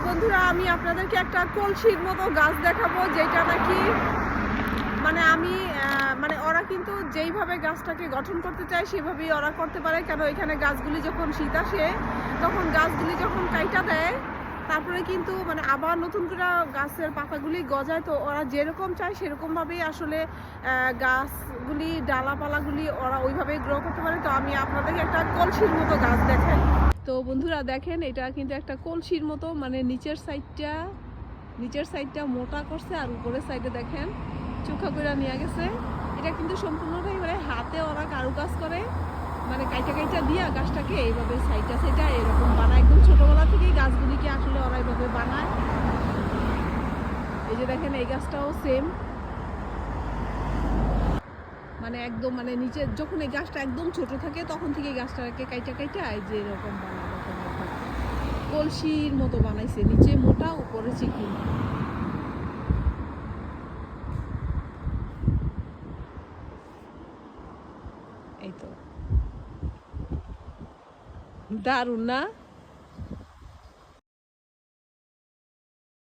বন্ধুরা, আমি আপনাদেরকে একটা কলসির মতো গাছ দেখাবো, যেটা নাকি মানে ওরা কিন্তু যেইভাবে গাছটাকে গঠন করতে চায় সেভাবেই ওরা করতে পারে। কেন এখানে গাছগুলি যখন শীত আসে তখন গাছগুলি যখন কাইটা দেয় তারপরে কিন্তু আবার নতুন করে গাছের পাতাগুলি গজায়। তো ওরা যেরকম চায় সেরকমভাবেই আসলে গাছগুলি ডালাপালাগুলি ওরা ওইভাবেই গ্রো করতে পারে। তো আমি আপনাদেরকে একটা কলসির মতো গাছ দেখাই। তো বন্ধুরা দেখেন, এটা কিন্তু একটা কলসির মতো, নিচের সাইডটা মোটা করছে আর উপরের সাইডে দেখেন চোখা করে নিয়ে গেছে। এটা কিন্তু সম্পূর্ণটাই হাতে ওরা কারুকাজ করে, কাইটা দিয়া গাছটাকে এইভাবে সাইডটা এরকম বানায়। একদম ছোটবেলা থেকেই গাছগুলিকে আসলে ওরা এইভাবে বানায়। এই যে দেখেন, এই গাছটাও সেম, একদম নিচে যখন এই গাছটা একদম ছোট থাকে তখন থেকে এই গাছটাকে কাইটা এই যে এরকম বানায়। কলসির মতো বানাইছে, নিচে মোটা উপরে চিকন। এই তো দারুণ না?